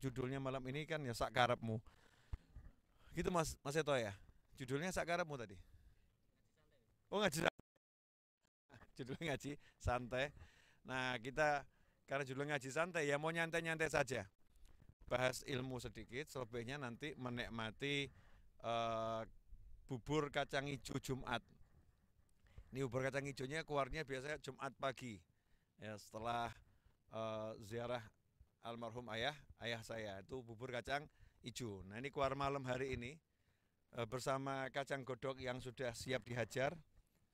judulnya malam ini kan ya sak karepmu. Gitu Mas Eto ya. Judulnya sak karepmu tadi. Oh ngaji, judulnya ngaji santai. Nah kita karena judulnya ngaji santai ya mau nyantai-nyantai saja. Bahas ilmu sedikit, selebihnya nanti menikmati uh, bubur kacang hijau Jumat. Ini bubur kacang hijaunya keluarnya biasanya Jumat pagi. Ya setelah ziarah almarhum ayah saya itu bubur kacang hijau. Nah ini keluar malam hari ini bersama kacang godok yang sudah siap dihajar,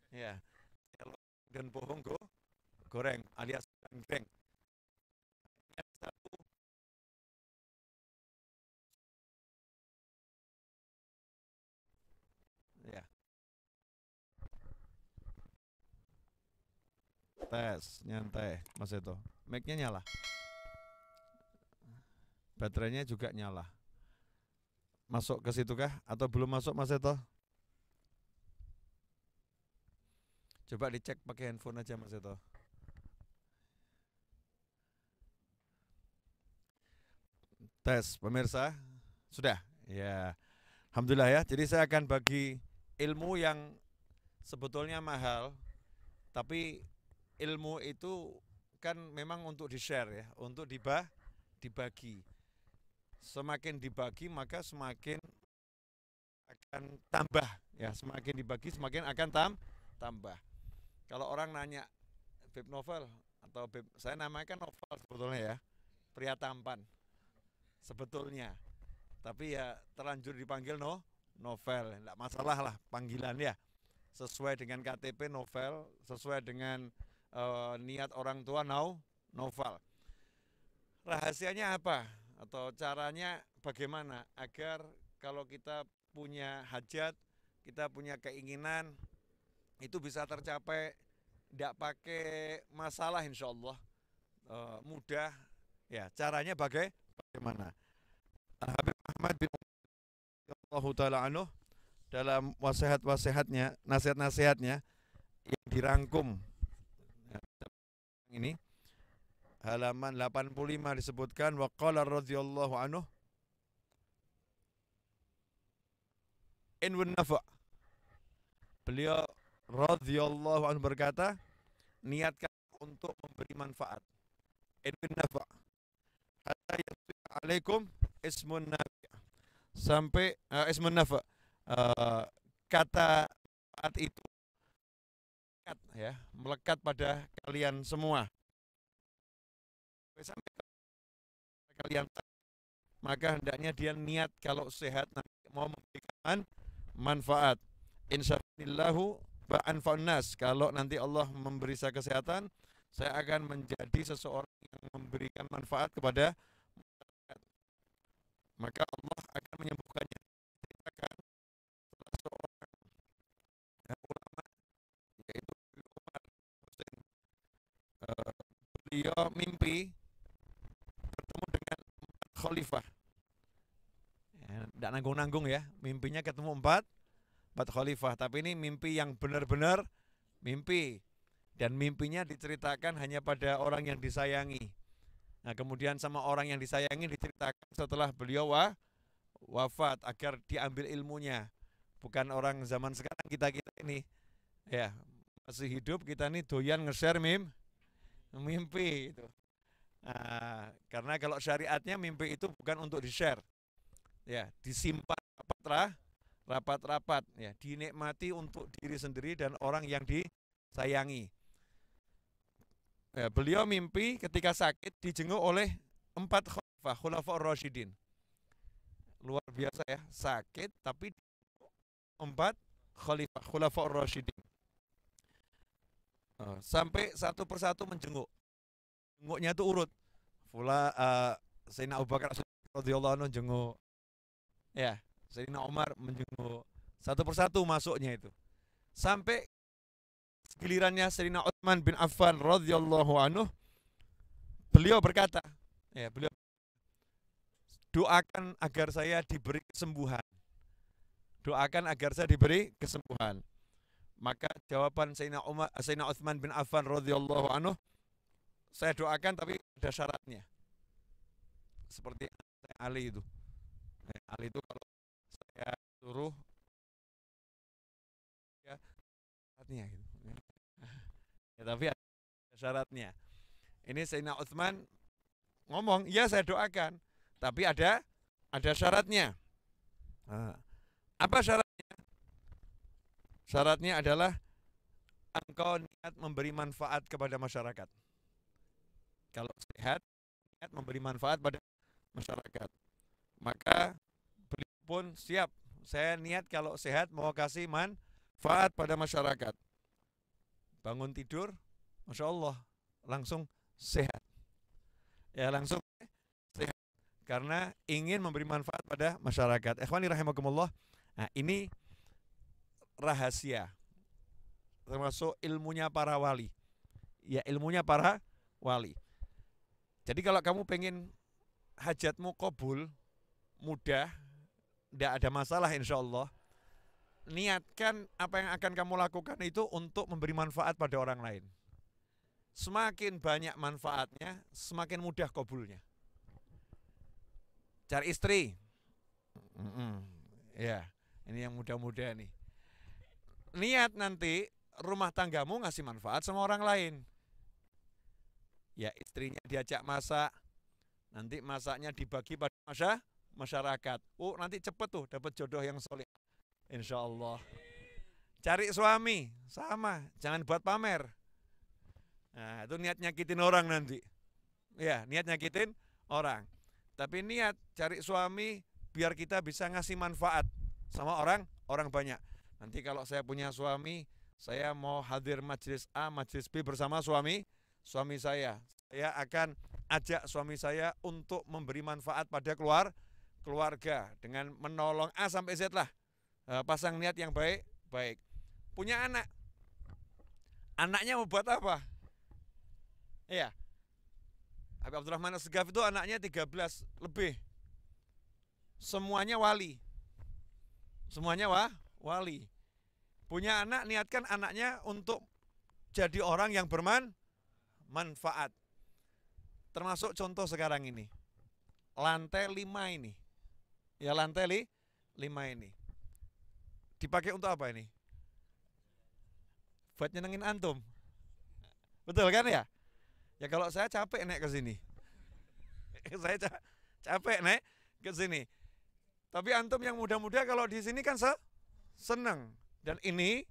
ya dan pohon goreng alias goreng. Satu ya tes nyantai Mas Eto. Mic-nya nyala, baterainya juga nyala. Masuk ke situ kah atau belum masuk Mas Eto? Coba dicek pakai handphone aja Mas Eto. Tes pemirsa, sudah? Ya, alhamdulillah ya. Jadi saya akan bagi ilmu yang sebetulnya mahal, tapi ilmu itu kan memang untuk di-share ya, untuk dibagi. Semakin dibagi maka semakin akan tambah ya, semakin dibagi semakin akan tambah. Kalau orang nanya Beb Novel atau Beb, saya namakan Novel sebetulnya ya, pria tampan sebetulnya. Tapi ya terlanjur dipanggil Novel, enggak masalah lah panggilan ya. Sesuai dengan KTP Novel, sesuai dengan niat orang tua Novel. Rahasianya apa? Atau caranya bagaimana agar kalau kita punya hajat, kita punya keinginan, itu bisa tercapai, tidak pakai masalah insya Allah, mudah. Ya, caranya bagaimana? Habib Ahmad bin Allah Ta'ala anhu dalam wasihat-wasihatnya, nasihat-nasihatnya yang dirangkum ya, ini halaman 85 disebutkan waqala radhiyallahu anhu inwun nafa. Beliau radhiyallahu anhu berkata, niatkan untuk memberi manfaat. Inwun nafa. Hatta yasbiha alaikum ismun nafi. Sampai ismun nafa. Kata manfaat itu melekat ya, melekat pada kalian semua. Sampai kalian, maka hendaknya dia niat kalau sehat nanti mau memberikan manfaat. Insyaallahu ba'anfa'un nas. Kalau nanti Allah memberi saya kesehatan, saya akan menjadi seseorang yang memberikan manfaat kepada masyarakat. Maka Allah akan menyembuhkannya. Ceritakan salah seorang ulama yaitu Umar Hussein. Beliau mimpi bertemu dengan khalifah. Tidak nanggung-nanggung ya, mimpinya ketemu empat khalifah. Tapi ini mimpi yang benar-benar mimpi. Dan mimpinya diceritakan hanya pada orang yang disayangi. Nah kemudian sama orang yang disayangi diceritakan setelah beliau wafat agar diambil ilmunya. Bukan orang zaman sekarang kita ini ya masih hidup kita ini doyan nge-share mimpi itu. Nah, karena kalau syariatnya mimpi itu bukan untuk di-share, ya disimpan rapat-rapat, ya dinikmati untuk diri sendiri dan orang yang disayangi. Ya, beliau mimpi ketika sakit dijenguk oleh 4 khulafaur rasyidin. Luar biasa ya, sakit tapi 4 khulafaur rasyidin. Sampai satu persatu menjenguk. Jenguknya itu urut. Sayyidina Abu Bakar radhiyallahu anhu jenguk. Ya, Sayyidina Umar menjenguk. Satu persatu masuknya itu. Sampai gilirannya Sayyidina Utsman bin Affan radhiyallahu anhu, beliau berkata, ya, beliau doakan agar saya diberi kesembuhan. Doakan agar saya diberi kesembuhan. Maka jawaban Sayyidina Utsman bin Affan radhiyallahu anhu, saya doakan tapi ada syaratnya. Seperti Ali itu. Ali itu kalau saya suruh ya syaratnya gitu. Ya, tapi ada syaratnya. Ini Sayyidina Utsman ngomong, ya saya doakan, tapi ada syaratnya. Nah, apa syaratnya? Syaratnya adalah engkau niat memberi manfaat kepada masyarakat. Kalau sehat, niat memberi manfaat pada masyarakat. Maka beliau pun siap. Saya niat kalau sehat mau kasih manfaat pada masyarakat. Bangun tidur, Masya Allah, langsung sehat. Ya langsung sehat. Karena ingin memberi manfaat pada masyarakat. Ikhwani rahimakumullah. Nah ini rahasia. Termasuk ilmunya para wali. Ya ilmunya para wali. Jadi kalau kamu pengen hajatmu kabul, mudah, tidak ada masalah insya Allah. Niatkan apa yang akan kamu lakukan itu untuk memberi manfaat pada orang lain. Semakin banyak manfaatnya, semakin mudah kabulnya. Cari istri. Ya, ini yang muda-muda nih. Niat nanti rumah tanggamu ngasih manfaat sama orang lain. Ya istrinya diajak masak, nanti masaknya dibagi pada masyarakat. Oh nanti cepet tuh dapat jodoh yang soleh. Insya Allah. Cari suami, sama, jangan buat pamer. Nah itu niat nyakitin orang nanti. Ya niat nyakitin orang. Tapi niat cari suami biar kita bisa ngasih manfaat sama orang banyak. Nanti kalau saya punya suami, saya mau hadir majelis A, majelis B bersama suami saya. Saya akan ajak suami saya untuk memberi manfaat pada keluarga dengan menolong A sampai Z lah. Pasang niat yang baik. Punya anak. Anaknya mau buat apa? Iya. Habib Abdurrahman As-Segaf itu anaknya 13 lebih. Semuanya wali. Semuanya wali. Punya anak, niatkan anaknya untuk jadi orang yang bermanfaat. Termasuk contoh sekarang ini. Lantai 5 ini. Ya lantai 5 ini. Dipakai untuk apa ini? Buat nyenengin antum. Betul kan ya? Ya kalau saya capek naik ke sini. Saya capek naik ke sini. Tapi antum yang muda-muda kalau di sini kan seneng. Dan ini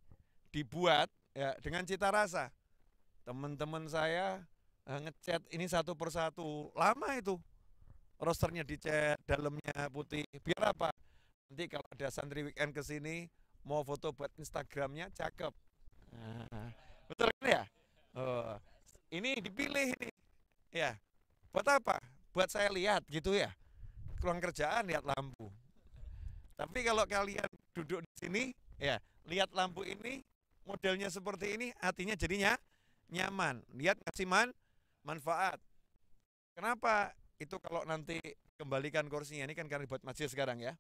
dibuat ya dengan cita rasa. Teman-teman saya ngecat ini satu persatu. Lama itu. Rosternya dicat, dalamnya putih. Biar apa? Nanti kalau ada santri weekend ke sini mau foto buat Instagramnya cakep. Nah, betul kan ya? Oh, ini dipilih nih. Ya. Buat apa? Buat saya lihat gitu ya. Ruang kerjaan lihat lampu. Tapi kalau kalian duduk di sini, ya lihat lampu ini, modelnya seperti ini, hatinya jadinya nyaman. Lihat ngasih manfaat. Kenapa? Itu kalau nanti kembalikan kursinya, ini kan karena buat masjid sekarang ya.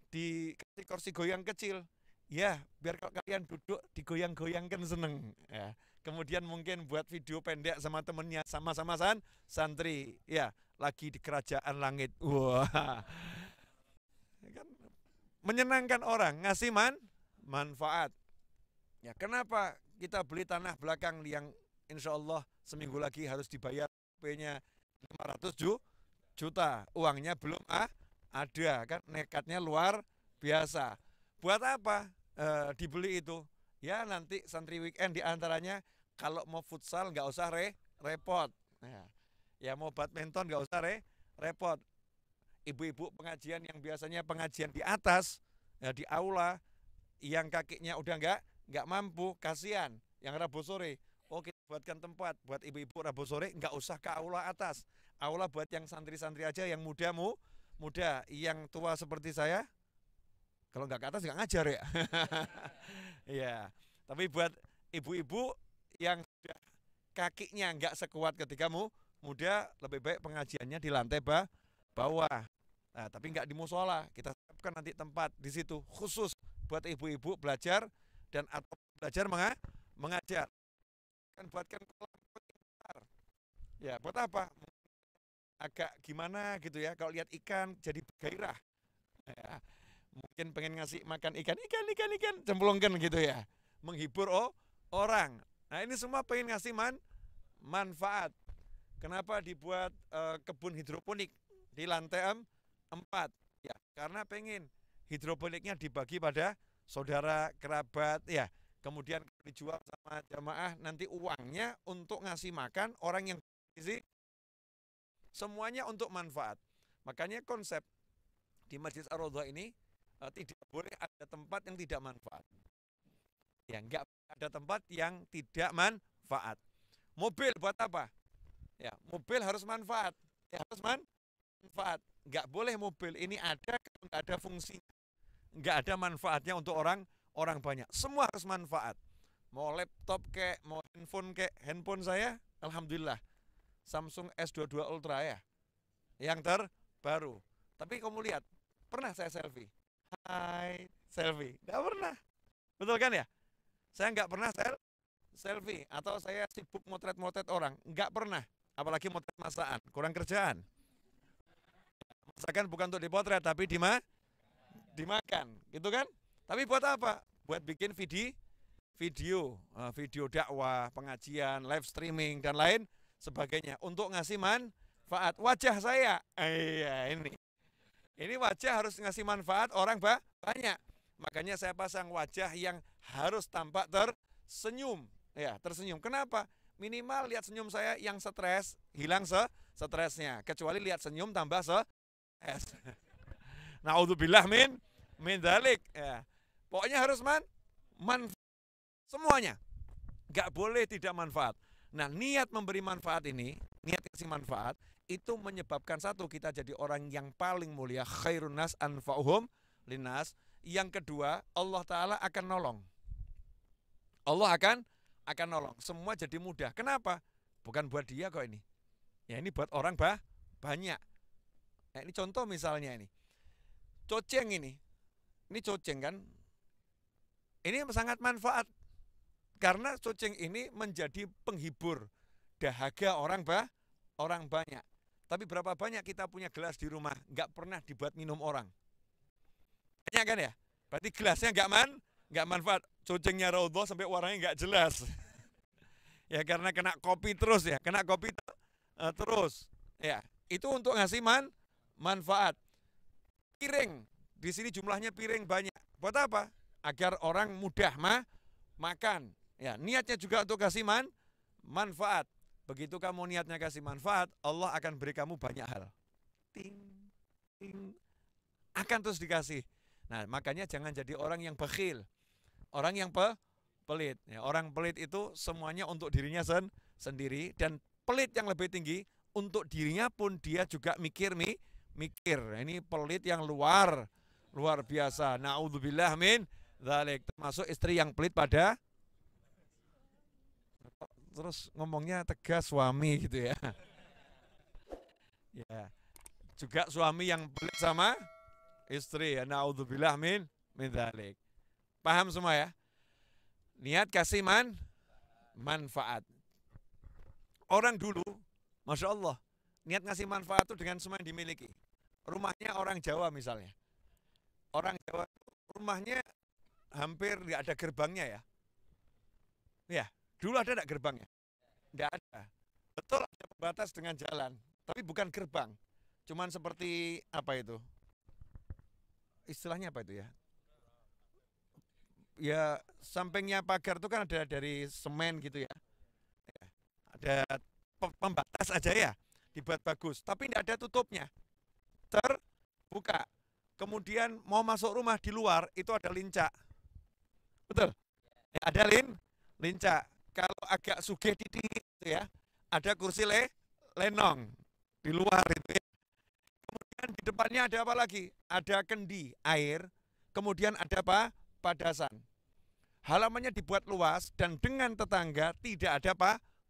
Dikasih kursi goyang kecil. Ya, biar kalau kalian duduk digoyang-goyangkan seneng. Ya. Kemudian mungkin buat video pendek sama temennya, sama-sama santri. Ya, lagi di kerajaan langit. Wah. Kan menyenangkan orang, ngasih manfaat. Ya, kenapa kita beli tanah belakang yang insya Allah seminggu lagi harus dibayar P-nya 500 juta, uangnya belum ada, kan nekatnya luar biasa. Buat apa dibeli itu? Ya nanti santri weekend diantaranya kalau mau futsal nggak usah repot. Ya mau badminton nggak usah repot. Ibu-ibu pengajian yang biasanya pengajian di atas, ya di aula, yang kakinya udah nggak mampu, kasihan. Yang Rabu sore, oh kita buatkan tempat buat ibu-ibu Rabu sore, nggak usah ke aula atas. Aula buat yang santri-santri aja, yang muda, yang tua seperti saya. Kalau nggak ke atas nggak ngajar ya. Ya, tapi buat ibu-ibu yang sudah kakinya nggak sekuat ketika muda, lebih baik pengajiannya di lantai bawah. Nah, tapi nggak di musola. Kita siapkan nanti tempat di situ khusus buat ibu-ibu belajar dan atau belajar mengajar. Kan buatkan kolam. Ya, buat apa? agak gimana gitu ya, kalau lihat ikan jadi bergairah. Ya, mungkin pengen ngasih makan ikan, cemplungkan gitu ya. Menghibur orang. Nah ini semua pengen ngasih manfaat. Kenapa dibuat kebun hidroponik di lantai 4? Ya, karena pengen hidroponiknya dibagi pada saudara, kerabat, ya. Kemudian dijual sama jamaah, nanti uangnya untuk ngasih makan orang yang bergizi, semuanya untuk manfaat. Makanya konsep di Masjid Ar-Raudhah ini tidak boleh ada tempat yang tidak manfaat. Ya, enggak ada tempat yang tidak manfaat. Mobil buat apa? Ya, mobil harus manfaat. Ya, harus manfaat. Enggak boleh mobil ini ada kalau enggak ada fungsinya. Enggak ada manfaatnya untuk orang banyak. Semua harus manfaat. Mau laptop kek, mau handphone kek. Handphone saya alhamdulillah Samsung S22 Ultra ya. Yang terbaru. Tapi kamu lihat, pernah saya selfie? Hai, selfie. Enggak pernah. Betul kan ya? Saya enggak pernah selfie. Atau saya sibuk motret-motret orang. Enggak pernah. Apalagi motret masakan. Kurang kerjaan. Masakan bukan untuk dipotret, tapi dimakan. Gitu kan? Tapi buat apa? Buat bikin video dakwah, pengajian, live streaming, dan lain sebagainya. Untuk ngasih manfaat. Wajah saya, iya ini. Ini wajah harus ngasih manfaat orang banyak. Makanya saya pasang wajah yang harus tampak tersenyum. Ya, tersenyum. Kenapa? Minimal lihat senyum saya yang stres, hilang stresnya. Kecuali lihat senyum tambah stres. Naudzubillah min dzalik. Ya. Pokoknya harus manfaat semuanya. Gak boleh tidak manfaat. Nah, niat memberi manfaat ini, niat kasih manfaat, itu menyebabkan satu, kita jadi orang yang paling mulia, khairun nas anfa'uhum linnas. Yang kedua, Allah Ta'ala akan nolong. Allah akan nolong. Semua jadi mudah. Kenapa? Bukan buat dia kok ini. Ya ini buat orang banyak. Nah, ini contoh misalnya ini. Coceng ini. Ini coceng kan? Ini sangat manfaat. Karena coceng ini menjadi penghibur dahaga orang banyak. Tapi berapa banyak kita punya gelas di rumah, nggak pernah dibuat minum orang. Banyak kan ya? Berarti gelasnya nggak manfaat. Cocengnya Raudhah sampai warnanya nggak jelas. Ya karena kena kopi terus ya, terus. Ya, itu untuk ngasih manfaat. Piring, di sini jumlahnya piring banyak. Buat apa? Agar orang mudah makan. Ya, niatnya juga untuk kasih manfaat. Begitu kamu niatnya kasih manfaat, Allah akan beri kamu banyak hal. Ting, ting. Akan terus dikasih. Nah, makanya jangan jadi orang yang bakhil. Orang yang pelit. Ya, orang pelit itu semuanya untuk dirinya sendiri. Dan pelit yang lebih tinggi, untuk dirinya pun dia juga mikir. Ini pelit yang luar biasa. Na'udzubillah min dzalik. Termasuk istri yang pelit pada, terus ngomongnya tegas, suami gitu ya. Ya. Juga suami yang pelit sama istri ya. Na'udzubillah min dzalik. Paham semua ya? Niat kasih manfaat. Orang dulu, Masya Allah, niat ngasih manfaat itu dengan semua yang dimiliki. Rumahnya orang Jawa misalnya. Orang Jawa rumahnya hampir nggak ada gerbangnya ya. Ya, dulu ada nggak gerbangnya? Nggak ada. Betul ada pembatas dengan jalan, tapi bukan gerbang. Cuman seperti apa itu? Istilahnya apa itu ya? Ya sampingnya pagar itu kan ada dari semen gitu ya. Ada pembatas aja ya, dibuat bagus, tapi tidak ada tutupnya. Terbuka. Kemudian mau masuk rumah di luar itu ada lincah. Betul? Ya, ada lincah. Kalau agak sugih titik gitu ya, ada kursi lenong di luar itu ya. Kemudian di depannya ada apa lagi? Ada kendi air. Kemudian ada apa? Padasan. Halamannya dibuat luas dan dengan tetangga tidak ada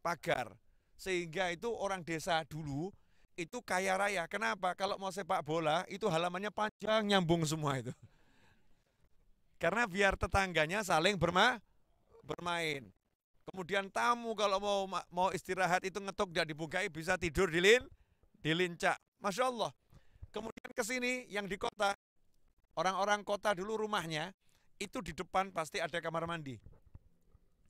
pagar. Sehingga itu orang desa dulu itu kaya raya. Kenapa? Kalau mau sepak bola itu halamannya panjang, nyambung semua itu. Karena biar tetangganya saling bermain. Kemudian tamu kalau mau istirahat itu ngetuk, tidak dibukai, bisa tidur di di Lincah. Masya Allah. Kemudian ke sini yang di kota, orang-orang kota dulu rumahnya, itu di depan pasti ada kamar mandi.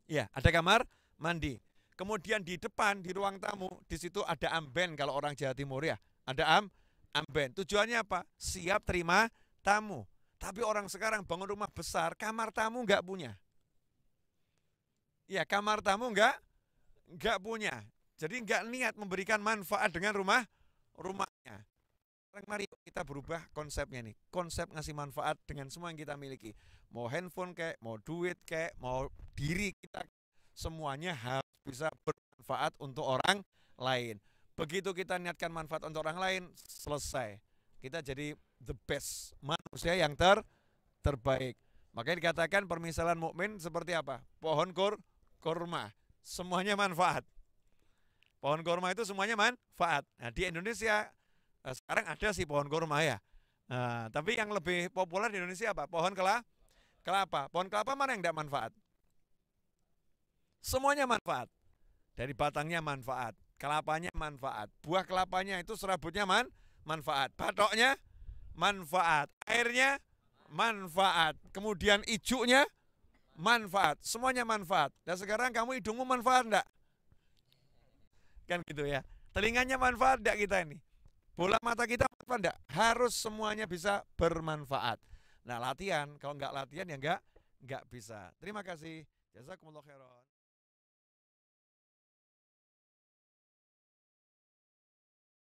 Ya, ada kamar mandi. Kemudian di depan, di ruang tamu, di situ ada amben kalau orang Jawa Timur ya. Ada amben. Tujuannya apa? Siap terima tamu. Tapi orang sekarang bangun rumah besar, kamar tamu nggak punya. Ya, kamar tamu nggak punya. Jadi nggak niat memberikan manfaat dengan rumahnya. Mari kita berubah konsepnya nih. Konsep ngasih manfaat dengan semua yang kita miliki. Mau handphone kayak, mau duit kayak, mau diri kita, semuanya harus bisa bermanfaat untuk orang lain. Begitu kita niatkan manfaat untuk orang lain, selesai. Kita jadi the best, manusia yang terbaik. Makanya dikatakan permisalan mukmin seperti apa? Pohon kurma, semuanya manfaat. Pohon kurma itu semuanya manfaat. Nah, di Indonesia sekarang ada sih pohon kurma ya. Nah, tapi yang lebih populer di Indonesia apa? Pohon kelapa. Pohon kelapa mana yang tidak manfaat? Semuanya manfaat. Dari batangnya manfaat, kelapanya manfaat, buah kelapanya itu serabutnya manfaat, batoknya manfaat, airnya manfaat, kemudian ijunya manfaat, semuanya manfaat. Dan sekarang kamu hidungmu manfaat enggak? Kan gitu ya. Telinganya manfaat enggak kita ini? Bola mata kita manfaat enggak? Harus semuanya bisa bermanfaat. Nah, latihan, kalau enggak latihan ya enggak bisa. Terima kasih. Jazakumullah khairan.